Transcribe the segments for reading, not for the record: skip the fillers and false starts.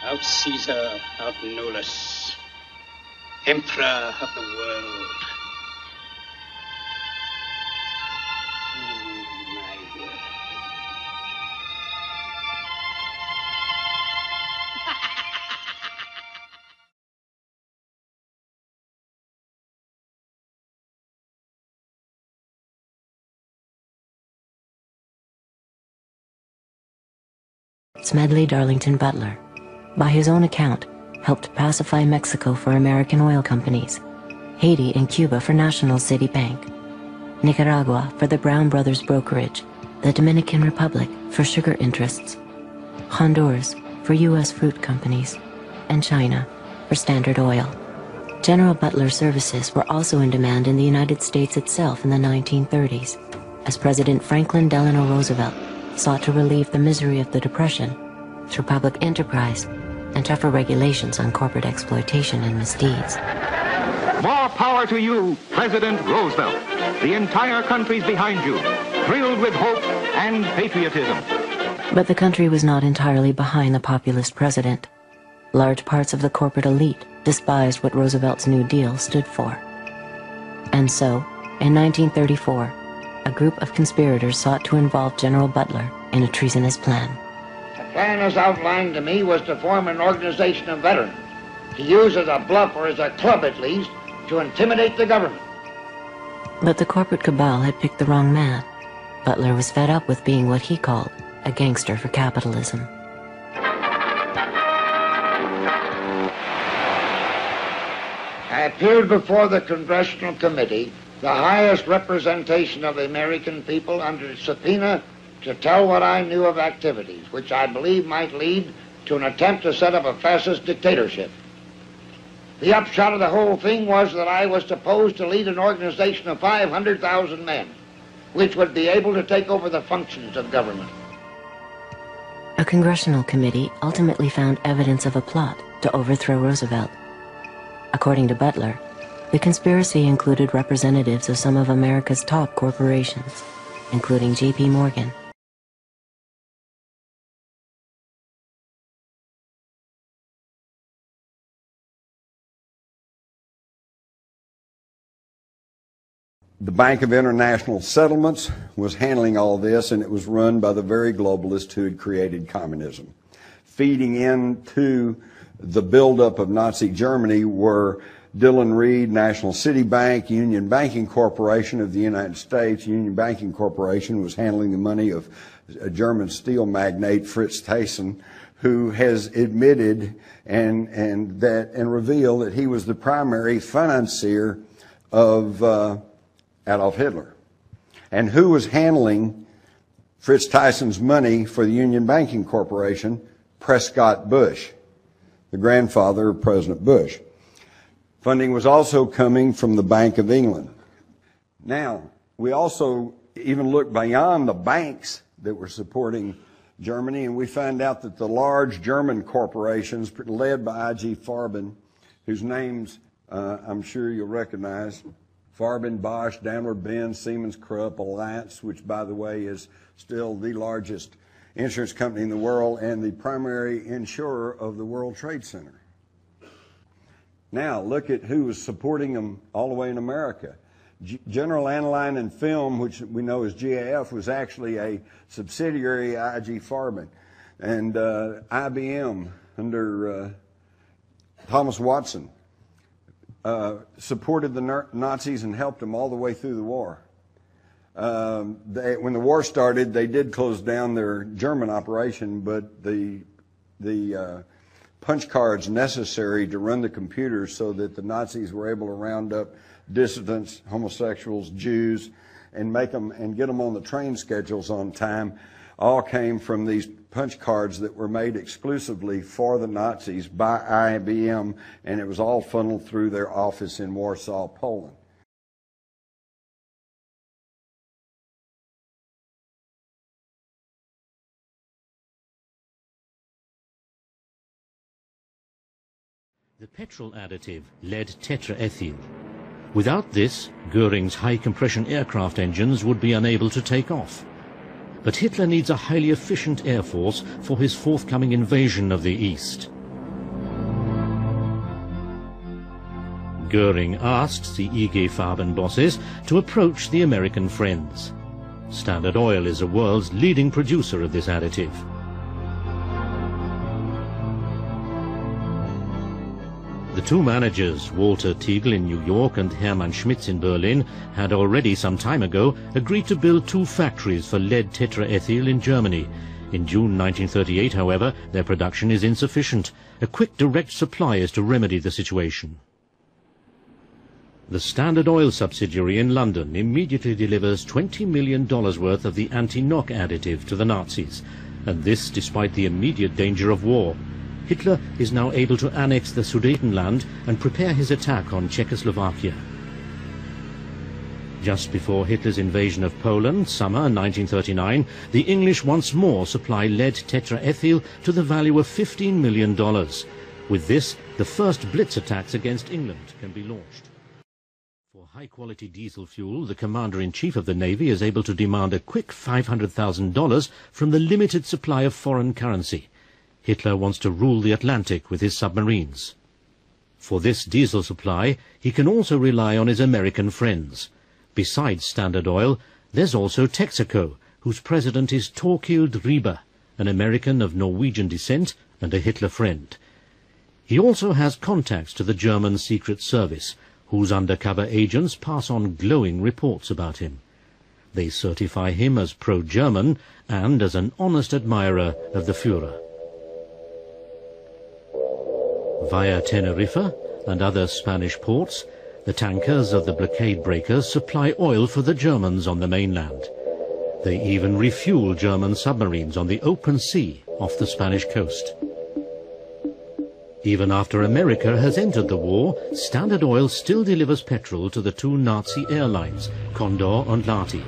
Out Caesar, out Nolus, Emperor of the world. My word. Smedley Darlington Butler, by his own account, helped pacify Mexico for American oil companies, Haiti and Cuba for National City Bank, Nicaragua for the Brown Brothers Brokerage, the Dominican Republic for sugar interests, Honduras for U.S. fruit companies, and China for Standard Oil. General Butler's services were also in demand in the United States itself in the 1930s, as President Franklin Delano Roosevelt sought to relieve the misery of the Depression through public enterprise and tougher regulations on corporate exploitation and misdeeds. More power to you, President Roosevelt. The entire country's behind you, thrilled with hope and patriotism. But the country was not entirely behind the populist president. Large parts of the corporate elite despised what Roosevelt's New Deal stood for. And so, in 1934, a group of conspirators sought to involve General Butler in a treasonous plan. The plan as outlined to me was to form an organization of veterans, to use as a bluff or as a club at least, to intimidate the government. But the corporate cabal had picked the wrong man. Butler was fed up with being what he called a gangster for capitalism. I appeared before the Congressional Committee, the highest representation of the American people, under subpoena to tell what I knew of activities which I believe might lead to an attempt to set up a fascist dictatorship. The upshot of the whole thing was that I was supposed to lead an organization of 500,000 men, which would be able to take over the functions of government. A congressional committee ultimately found evidence of a plot to overthrow Roosevelt. According to Butler, the conspiracy included representatives of some of America's top corporations, including J.P. Morgan. The Bank of International Settlements was handling all this, and it was run by the very globalists who had created communism. Feeding into the buildup of Nazi Germany were Dillon Reed, National City Bank, Union Banking Corporation of the United States. Union Banking Corporation was handling the money of a German steel magnate, Fritz Thyssen, who has admitted and revealed that he was the primary financier of Adolf Hitler. And who was handling Fritz Thyssen's money for the Union Banking Corporation? Prescott Bush, the grandfather of President Bush. Funding was also coming from the Bank of England. Now, we also even looked beyond the banks that were supporting Germany, and we found out that the large German corporations led by I.G. Farben, whose names I'm sure you'll recognize, Farben, Bosch, Daimler-Benz, Siemens, Krupp, Alliance, which, by the way, is still the largest insurance company in the world and the primary insurer of the World Trade Center. Now, look at who was supporting them all the way in America. General Aniline and Film, which we know as GAF, was actually a subsidiary of I.G. Farben. And IBM, under Thomas Watson, supported the Nazis and helped them all the way through the war. When the war started, they did close down their German operation, but the punch cards necessary to run the computers so that the Nazis were able to round up dissidents, homosexuals, Jews, and make them and get them on the train schedules on time, all came from these punch cards that were made exclusively for the Nazis by IBM, and it was all funneled through their office in Warsaw, Poland. The petrol additive lead tetraethyl. Without this, Goering's high-compression aircraft engines would be unable to take off. But Hitler needs a highly efficient air force for his forthcoming invasion of the East. Goering asked the IG Farben bosses to approach the American friends. Standard Oil is the world's leading producer of this additive. The two managers, Walter Teagle in New York and Hermann Schmitz in Berlin, had already some time ago agreed to build 2 factories for lead tetraethyl in Germany. In June 1938, however, their production is insufficient. A quick direct supply is to remedy the situation. The Standard Oil subsidiary in London immediately delivers $20 million worth of the anti-knock additive to the Nazis, and this despite the immediate danger of war. Hitler is now able to annex the Sudetenland and prepare his attack on Czechoslovakia. Just before Hitler's invasion of Poland, summer 1939, the English once more supply lead tetraethyl to the value of $15 million. With this, the first Blitz attacks against England can be launched. For high-quality diesel fuel, the Commander-in-Chief of the Navy is able to demand a quick $500,000 from the limited supply of foreign currency. Hitler wants to rule the Atlantic with his submarines. For this diesel supply, he can also rely on his American friends. Besides Standard Oil, there's also Texaco, whose president is Thorkild Rieber, an American of Norwegian descent and a Hitler friend. He also has contacts to the German Secret Service, whose undercover agents pass on glowing reports about him. They certify him as pro-German and as an honest admirer of the Führer. Via Tenerife and other Spanish ports, the tankers of the blockade breakers supply oil for the Germans on the mainland. They even refuel German submarines on the open sea off the Spanish coast. Even after America has entered the war, Standard Oil still delivers petrol to the 2 Nazi airlines, Condor and Lati.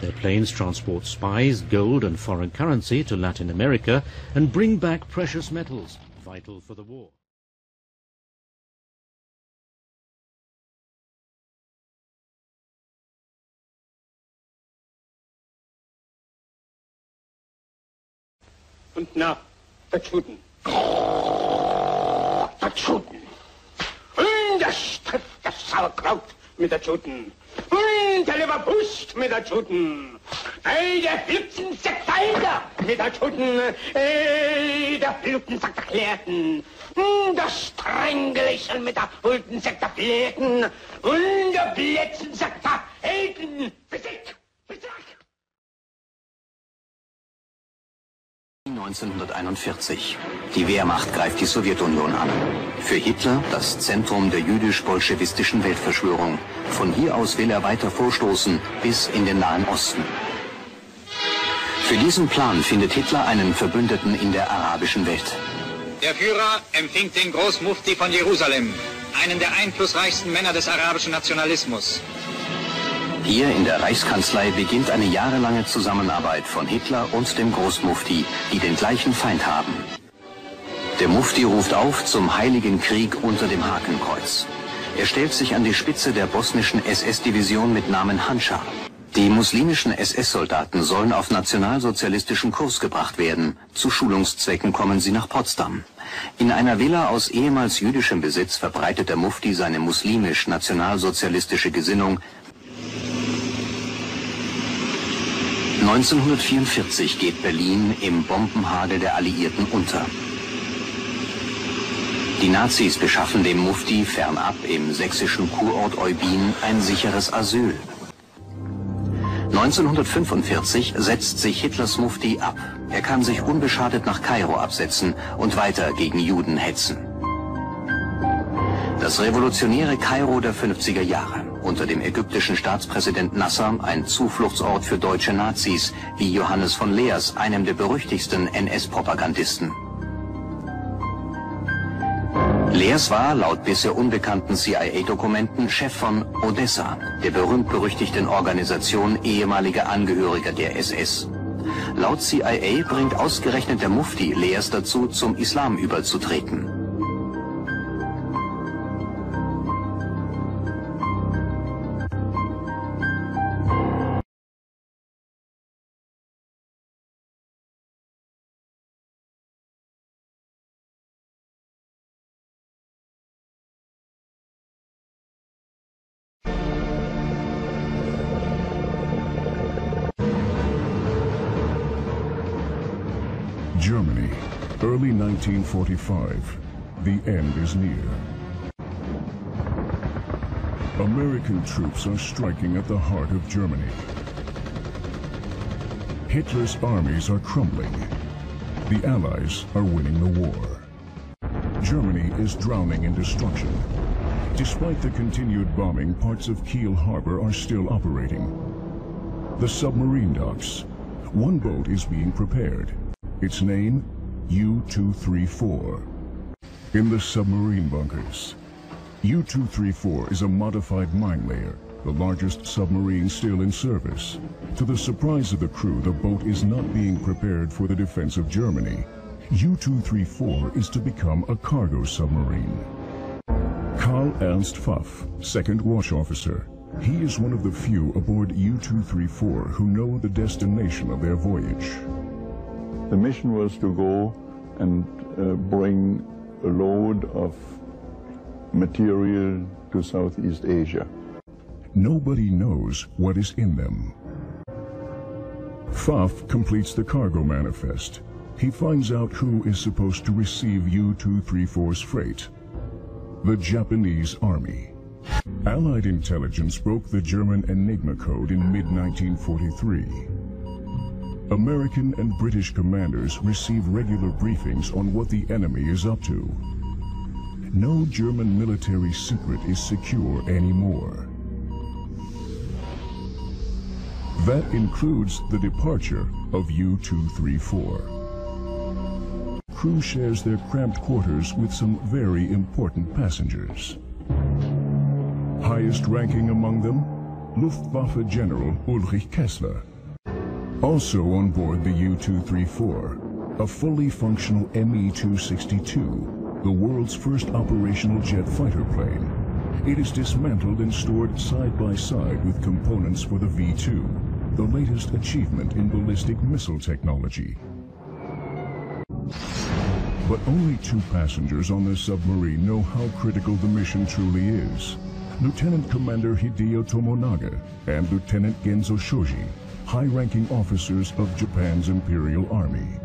Their planes transport spies, gold and foreign currency to Latin America and bring back precious metals, vital for the war. Und na, der Juden. Der Juden. Und das trifft das Sauerkraut mit der Juden. Und der Leberwurst mit der Juden. Der Flipsensack mit der Juden. Der Flipsensack der Klärten. Das Strängelächeln mit der Huldensack der Bläten. Und der Blätzensack der Helden. Besieg! 1941. Die Wehrmacht greift die Sowjetunion an. Für Hitler das Zentrum der jüdisch-bolschewistischen Weltverschwörung. Von hier aus will er weiter vorstoßen bis in den Nahen Osten. Für diesen Plan findet Hitler einen Verbündeten in der arabischen Welt. Der Führer empfing den Großmufti von Jerusalem, einen der einflussreichsten Männer des arabischen Nationalismus. Hier in der Reichskanzlei beginnt eine jahrelange Zusammenarbeit von Hitler und dem Großmufti, die den gleichen Feind haben. Der Mufti ruft auf zum Heiligen Krieg unter dem Hakenkreuz. Er stellt sich an die Spitze der bosnischen SS-Division mit Namen Handschar. Die muslimischen SS-Soldaten sollen auf nationalsozialistischen Kurs gebracht werden. Zu Schulungszwecken kommen sie nach Potsdam. In einer Villa aus ehemals jüdischem Besitz verbreitet der Mufti seine muslimisch-nationalsozialistische Gesinnung. 1944 geht Berlin im Bombenhagel der Alliierten unter. Die Nazis beschaffen dem Mufti fernab im sächsischen Kurort Eubin ein sicheres Asyl. 1945 setzt sich Hitlers Mufti ab. Er kann sich unbeschadet nach Kairo absetzen und weiter gegen Juden hetzen. Das revolutionäre Kairo der 50er Jahre. Unter dem ägyptischen Staatspräsident Nasser ein Zufluchtsort für deutsche Nazis, wie Johannes von Leers, einem der berüchtigsten NS-Propagandisten. Leers war, laut bisher unbekannten CIA-Dokumenten, Chef von Odessa, der berühmt-berüchtigten Organisation ehemaliger Angehöriger der SS. Laut CIA bringt ausgerechnet der Mufti Leers dazu, zum Islam überzutreten. Germany, early 1945. The end is near. American troops are striking at the heart of Germany. Hitler's armies are crumbling. The Allies are winning the war. Germany is drowning in destruction. Despite the continued bombing, parts of Kiel Harbor are still operating. The submarine docks. One boat is being prepared. Its name, U-234. In the submarine bunkers. U-234 is a modified mine layer, the largest submarine still in service. To the surprise of the crew, the boat is not being prepared for the defense of Germany. U-234 is to become a cargo submarine. Karl Ernst Pfaff, second watch officer. He is one of the few aboard U-234 who know the destination of their voyage. The mission was to go and bring a load of material to Southeast Asia. Nobody knows what is in them. Pfaff completes the cargo manifest. He finds out who is supposed to receive U-234's freight. The Japanese Army. Allied intelligence broke the German Enigma code in mid-1943. American and British commanders receive regular briefings on what the enemy is up to. No German military secret is secure anymore. That includes the departure of U-234. Crew shares their cramped quarters with some very important passengers. Highest ranking among them, Luftwaffe General Ulrich Kessler. Also on board the U-234, a fully functional Me-262, the world's first operational jet fighter plane. It is dismantled and stored side by side with components for the V-2, the latest achievement in ballistic missile technology. But only 2 passengers on this submarine know how critical the mission truly is. Lieutenant Commander Hideo Tomonaga and Lieutenant Genzo Shoji, high-ranking officers of Japan's Imperial Army.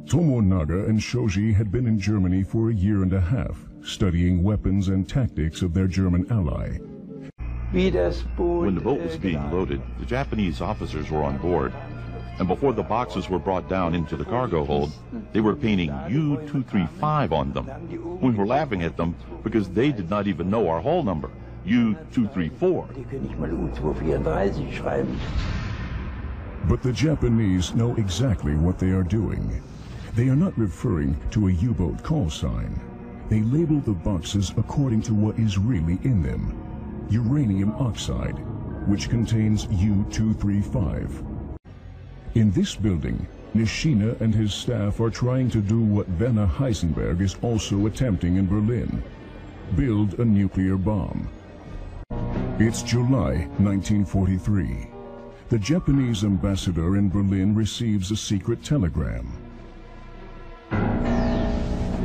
Tomonaga and Shoji had been in Germany for a year and a half, studying weapons and tactics of their German ally. When the boat was being loaded, the Japanese officers were on board, and before the boxes were brought down into the cargo hold, they were painting U-235 on them. We were laughing at them because they did not even know our hull number, U-234. But the Japanese know exactly what they are doing. They are not referring to a U-boat call sign. They label the boxes according to what is really in them. Uranium oxide, which contains U-235. In this building, Nishina and his staff are trying to do what Werner Heisenberg is also attempting in Berlin: build a nuclear bomb. It's July 1943. The Japanese ambassador in Berlin receives a secret telegram.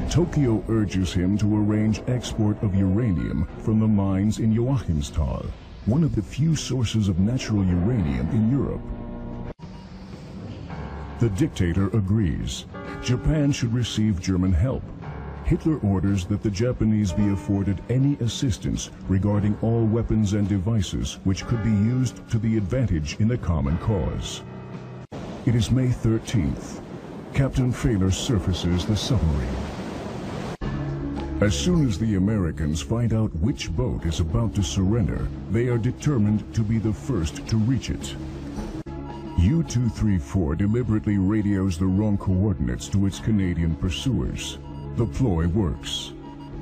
Tokyo urges him to arrange export of uranium from the mines in Joachimsthal, one of the few sources of natural uranium in Europe. The dictator agrees. Japan should receive German help. Hitler orders that the Japanese be afforded any assistance regarding all weapons and devices which could be used to the advantage in the common cause. It is May 13th. Captain Fehler surfaces the submarine. As soon as the Americans find out which boat is about to surrender, they are determined to be the first to reach it. U-234 deliberately radios the wrong coordinates to its Canadian pursuers. The ploy works.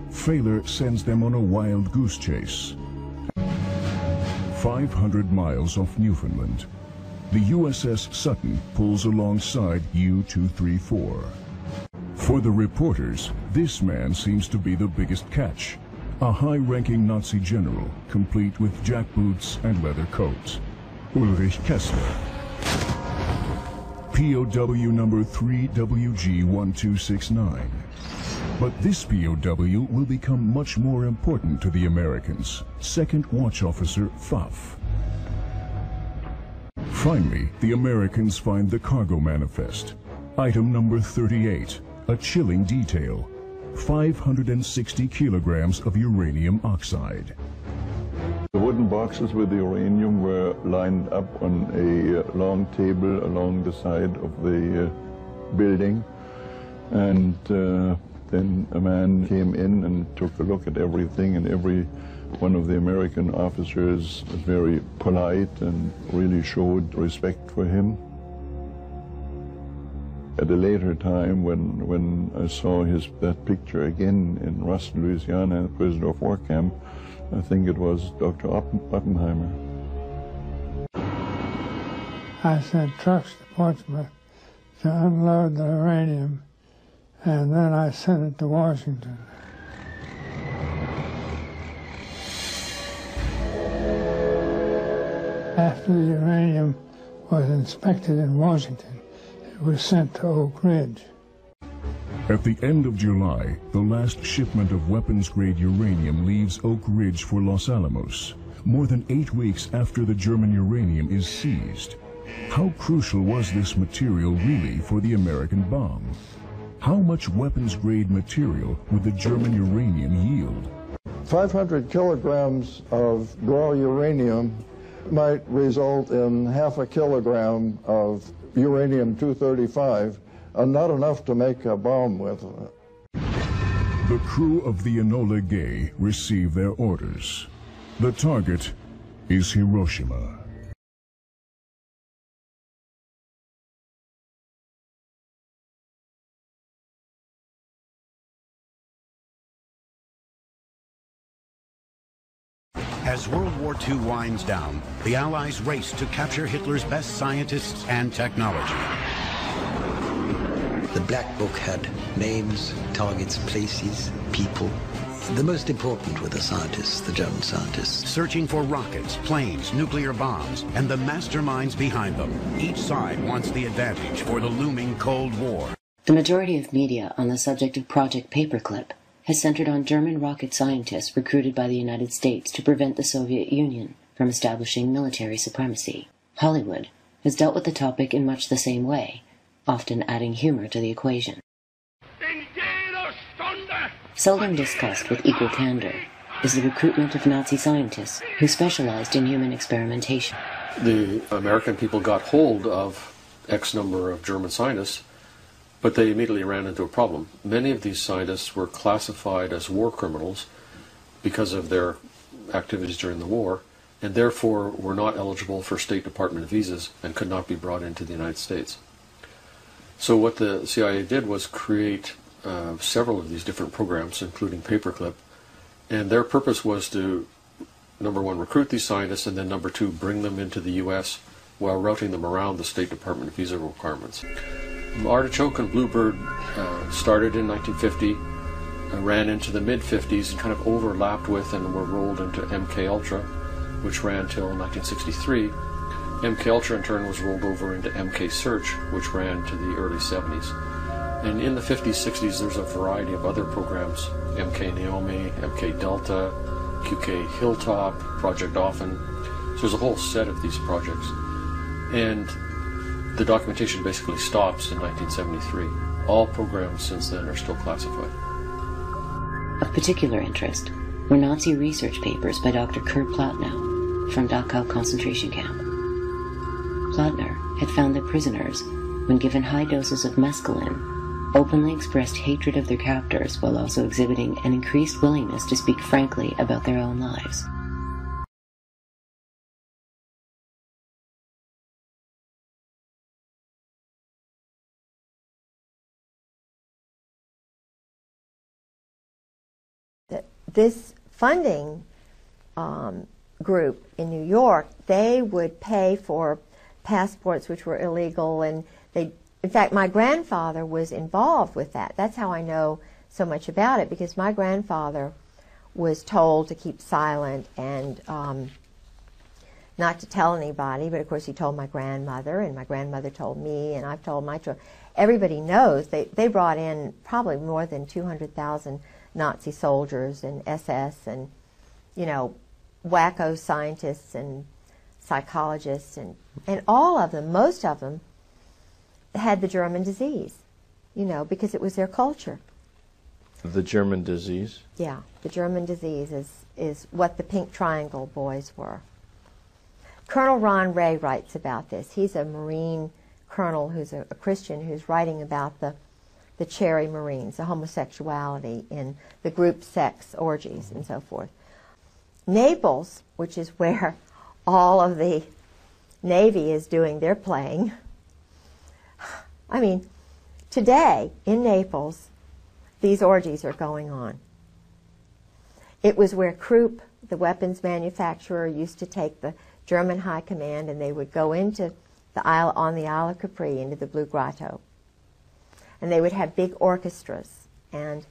Fehler sends them on a wild goose chase. 500 miles off Newfoundland, the USS Sutton pulls alongside U-234. For the reporters, this man seems to be the biggest catch. A high-ranking Nazi general, complete with jackboots and leather coat. Ulrich Kessler. POW number 3WG1269. But this POW will become much more important to the Americans. Second Watch Officer Pfaff. Finally, the Americans find the cargo manifest. Item number 38, a chilling detail. 560 kilograms of uranium oxide. The wooden boxes with the uranium were lined up on a long table along the side of the building, and then a man came in and took a look at everything, and every one of the American officers was very polite and really showed respect for him. At a later time, when I saw that picture again in Ruston, Louisiana, prisoner of war camp, I think it was Dr. Oppenheimer. I sent trucks to Portsmouth to unload the uranium, and then I sent it to Washington. After the uranium was inspected in Washington, it was sent to Oak Ridge. At the end of July, the last shipment of weapons-grade uranium leaves Oak Ridge for Los Alamos, more than 8 weeks after the German uranium is seized. How crucial was this material really for the American bomb? How much weapons-grade material would the German uranium yield? 500 kilograms of raw uranium might result in half a kilogram of uranium-235, not enough to make a bomb with. The crew of the Enola Gay receive their orders. The target is Hiroshima. As World War II winds down, the Allies race to capture Hitler's best scientists and technology. The Black Book had names, targets, places, people. The most important were the scientists, the German scientists. Searching for rockets, planes, nuclear bombs, and the masterminds behind them. Each side wants the advantage for the looming Cold War. The majority of media on the subject of Project Paperclip has centered on German rocket scientists recruited by the United States to prevent the Soviet Union from establishing military supremacy. Hollywood has dealt with the topic in much the same way, often adding humor to the equation. Seldom discussed with equal candor is the recruitment of Nazi scientists who specialized in human experimentation. The American people got hold of X number of German scientists, but they immediately ran into a problem. Many of these scientists were classified as war criminals because of their activities during the war, and therefore were not eligible for State Department visas and could not be brought into the United States. So what the CIA did was create several of these different programs, including Paperclip, and their purpose was to, number one, recruit these scientists, and then number two, bring them into the U.S. while routing them around the State Department visa requirements. Artichoke and Bluebird started in 1950, ran into the mid-50s and kind of overlapped with and were rolled into MK Ultra, which ran till 1963. MK Ultra in turn was rolled over into MK Search, which ran to the early 70s. And in the 50s, 60s, there's a variety of other programs, MK Naomi, MK Delta, QK Hilltop, Project Dolphin. So there's a whole set of these projects. And the documentation basically stops in 1973. All programs since then are still classified. Of particular interest were Nazi research papers by Dr. Kurt Platnow from Dachau concentration camp. Platner had found that prisoners, when given high doses of mescaline, openly expressed hatred of their captors while also exhibiting an increased willingness to speak frankly about their own lives. This funding group in New York, they would pay for passports which were illegal, and in fact, my grandfather was involved with that. That's how I know so much about it, because my grandfather was told to keep silent and not to tell anybody, but of course he told my grandmother, and my grandmother told me, and I've told my children. Everybody knows they brought in probably more than 200,000 Nazi soldiers and SS and, you know, wacko scientists and psychologists, and all of them, most of them, had the German disease, you know, because it was their culture. The German disease? Yeah, the German disease is what the Pink Triangle boys were. Colonel Ron Ray writes about this. He's a Marine colonel who's a Christian who's writing about the Cherry Marines, the homosexuality in the group sex orgies and so forth. Naples, which is where all of the Navy is doing their playing. I mean, today in Naples, these orgies are going on. It was where Krupp, the weapons manufacturer, used to take the German high command, and they would go into the Isle of Capri, into the Blue Grotto. And they would have big orchestras, and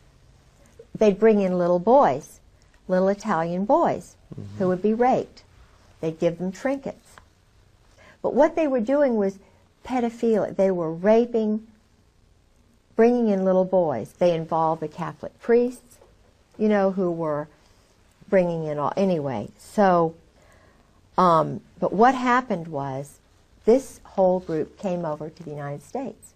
they'd bring in little boys, little Italian boys, who would be raped. They'd give them trinkets. But what they were doing was pedophilia. They were raping, bringing in little boys. They involved the Catholic priests, you know, who were bringing in all, anyway. So, but what happened was this whole group came over to the United States.